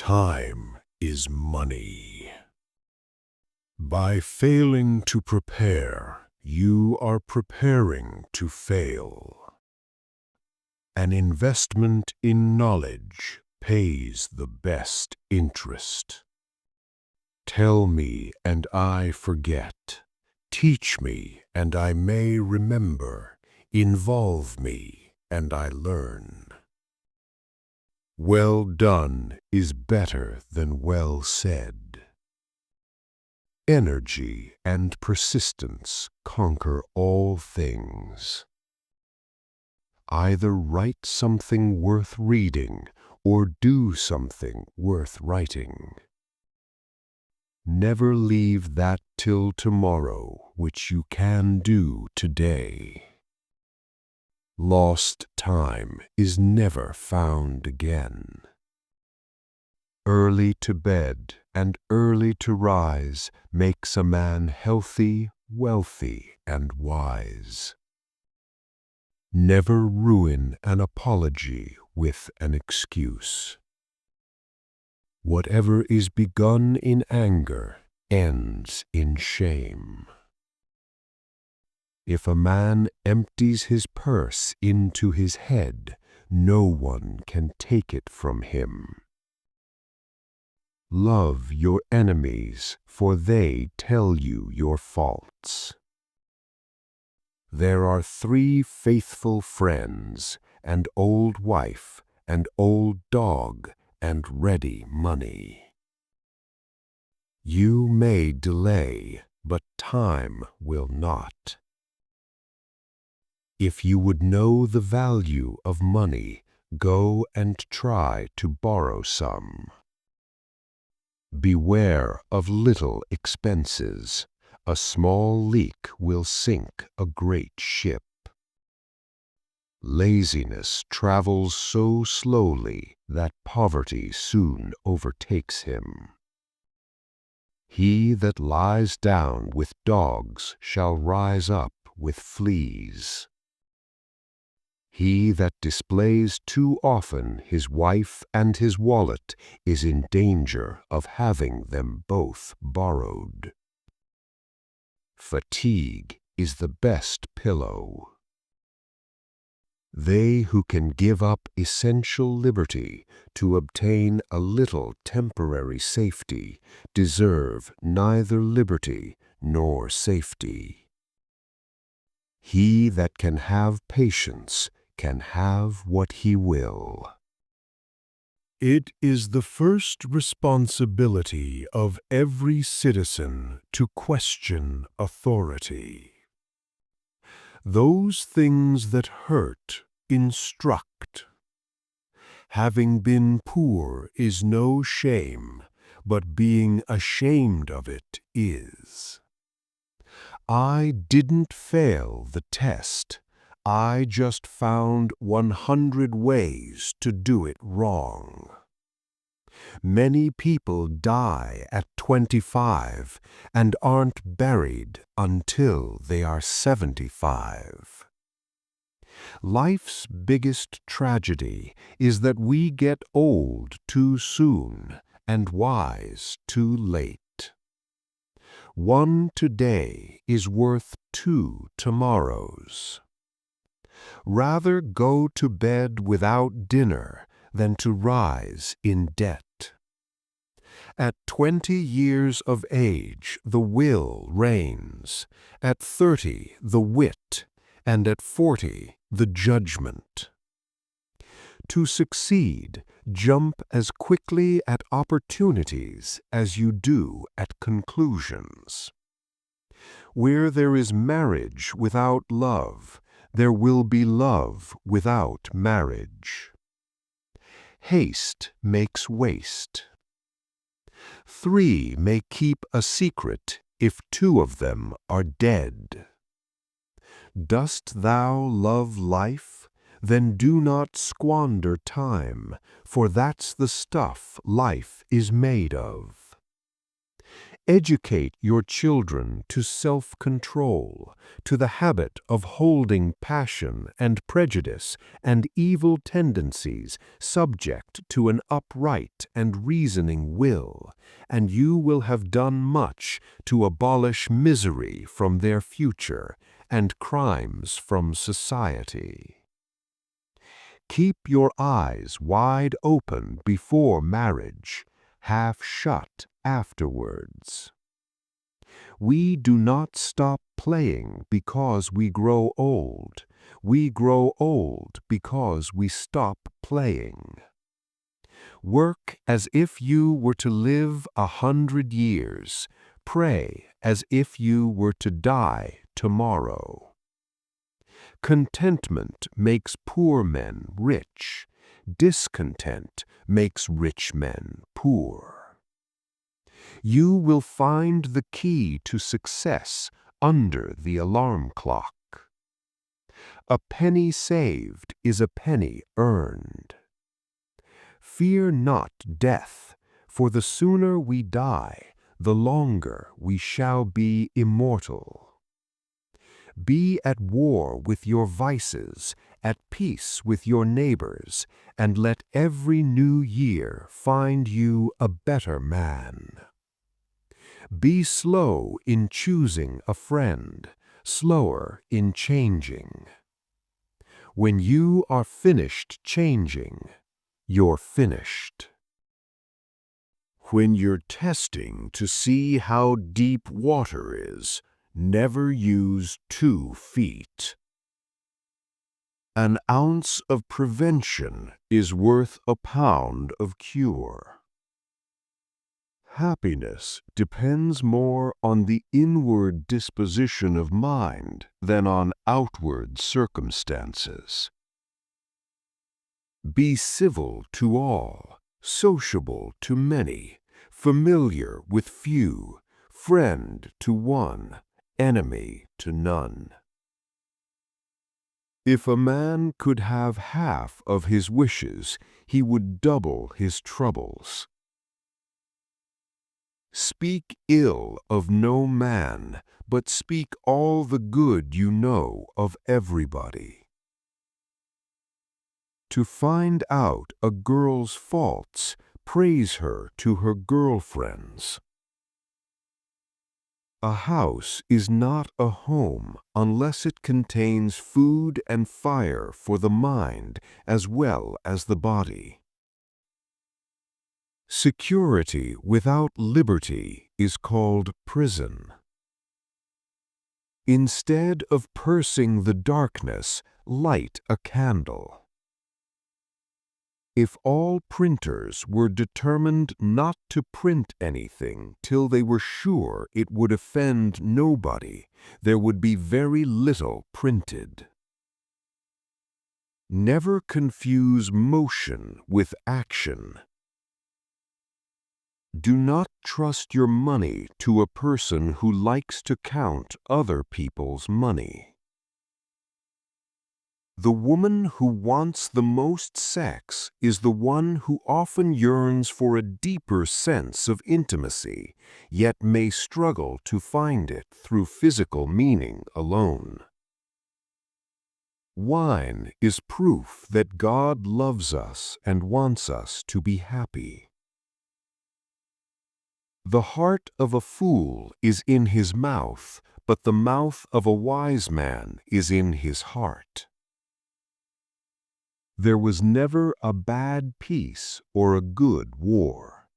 Time is money. By failing to prepare, you are preparing to fail. An investment in knowledge pays the best interest. Tell me and I forget. Teach me and I may remember. Involve me and I learn. Well done is better than well said. Energy and persistence conquer all things. Either write something worth reading or do something worth writing. Never leave that till tomorrow which you can do today. Lost time is never found again. Early to bed and early to rise makes a man healthy, wealthy, and wise. Never ruin an apology with an excuse. Whatever is begun in anger ends in shame. If a man empties his purse into his head, no one can take it from him. Love your enemies, for they tell you your faults. There are 3 faithful friends, an old wife, an old dog, and ready money. You may delay, but time will not. If you would know the value of money, go and try to borrow some. Beware of little expenses. A small leak will sink a great ship. Laziness travels so slowly that poverty soon overtakes him. He that lies down with dogs shall rise up with fleas. He that displays too often his wife and his wallet is in danger of having them both borrowed. Fatigue is the best pillow. They who can give up essential liberty to obtain a little temporary safety deserve neither liberty nor safety. He that can have patience can have what he will. It is the first responsibility of every citizen to question authority. Those things that hurt instruct. Having been poor is no shame, but being ashamed of it is. I didn't fail the test. I just found 100 ways to do it wrong. Many people die at 25 and aren't buried until they are 75. Life's biggest tragedy is that we get old too soon and wise too late. 1 today is worth 2 tomorrows. Rather go to bed without dinner than to rise in debt. At 20 years of age, the will reigns. At 30, the wit, and at 40, the judgment. To succeed, jump as quickly at opportunities as you do at conclusions. Where there is marriage without love, there will be love without marriage. Haste makes waste. 3 may keep a secret if 2 of them are dead. Dost thou love life? Then do not squander time, for that's the stuff life is made of. Educate your children to self-control, to the habit of holding passion and prejudice and evil tendencies subject to an upright and reasoning will, and you will have done much to abolish misery from their future and crimes from society. Keep your eyes wide open before marriage, half shut afterwards. We do not stop playing because we grow old. We grow old because we stop playing. Work as if you were to live 100 years. Pray as if you were to die tomorrow. Contentment makes poor men rich. Discontent makes rich men poor. You will find the key to success under the alarm clock. A penny saved is a penny earned. Fear not death, for the sooner we die, the longer we shall be immortal. Be at war with your vices, at peace with your neighbors, and let every new year find you a better man. Be slow in choosing a friend, slower in changing. When you are finished changing, you're finished. When you're testing to see how deep water is, never use 2 feet. An ounce of prevention is worth a pound of cure. Happiness depends more on the inward disposition of mind than on outward circumstances. Be civil to all, sociable to many, familiar with few, friend to one, enemy to none. If a man could have half of his wishes, he would double his troubles. Speak ill of no man, but speak all the good you know of everybody. To find out a girl's faults, praise her to her girlfriends. A house is not a home unless it contains food and fire for the mind as well as the body. Security without liberty is called prison. Instead of pursing the darkness, light a candle. If all printers were determined not to print anything till they were sure it would offend nobody, there would be very little printed. Never confuse motion with action. Do not trust your money to a person who likes to count other people's money. The woman who wants the most sex is the one who often yearns for a deeper sense of intimacy, yet may struggle to find it through physical meaning alone. Wine is proof that God loves us and wants us to be happy. The heart of a fool is in his mouth, but the mouth of a wise man is in his heart. There was never a bad peace or a good war.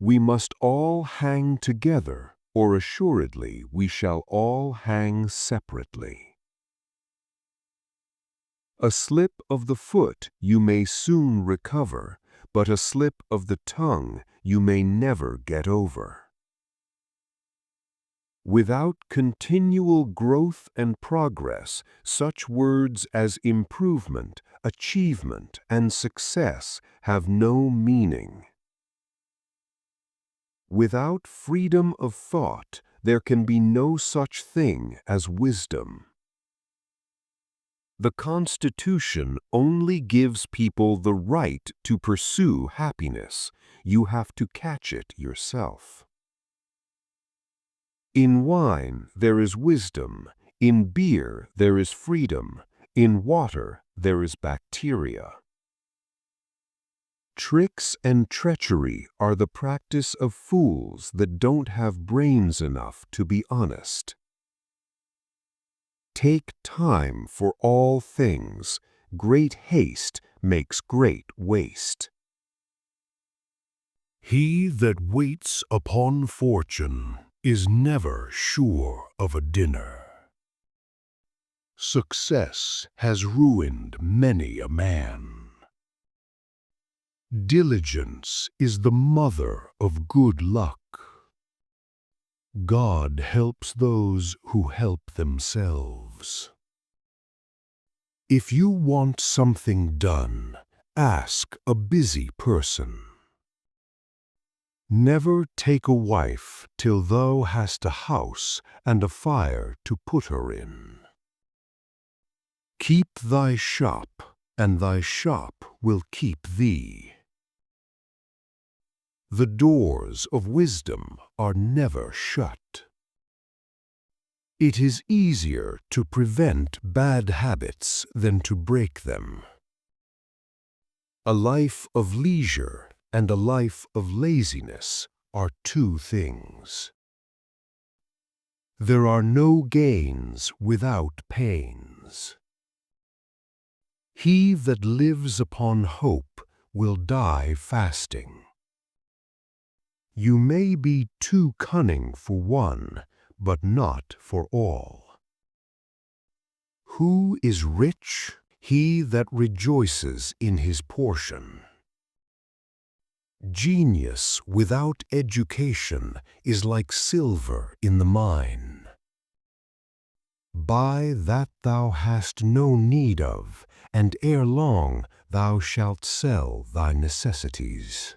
We must all hang together, or assuredly we shall all hang separately. A slip of the foot you may soon recover, but a slip of the tongue you may never get over. Without continual growth and progress, such words as improvement, achievement, and success have no meaning. Without freedom of thought, there can be no such thing as wisdom. The Constitution only gives people the right to pursue happiness. You have to catch it yourself. In wine there is wisdom, in beer there is freedom, in water there is bacteria. Tricks and treachery are the practice of fools that don't have brains enough to be honest. Take time for all things. Great haste makes great waste. He that waits upon fortune is never sure of a dinner. Success has ruined many a man. Diligence is the mother of good luck. God helps those who help themselves. If you want something done, ask a busy person. Never take a wife till thou hast a house and a fire to put her in. Keep thy shop, and thy shop will keep thee. The doors of wisdom are never shut. It is easier to prevent bad habits than to break them. A life of leisure and a life of laziness are two things. There are no gains without pains. He that lives upon hope will die fasting. You may be too cunning for one, but not for all. Who is rich? He that rejoices in his portion. Genius without education is like silver in the mine. Buy that thou hast no need of, and ere long thou shalt sell thy necessities.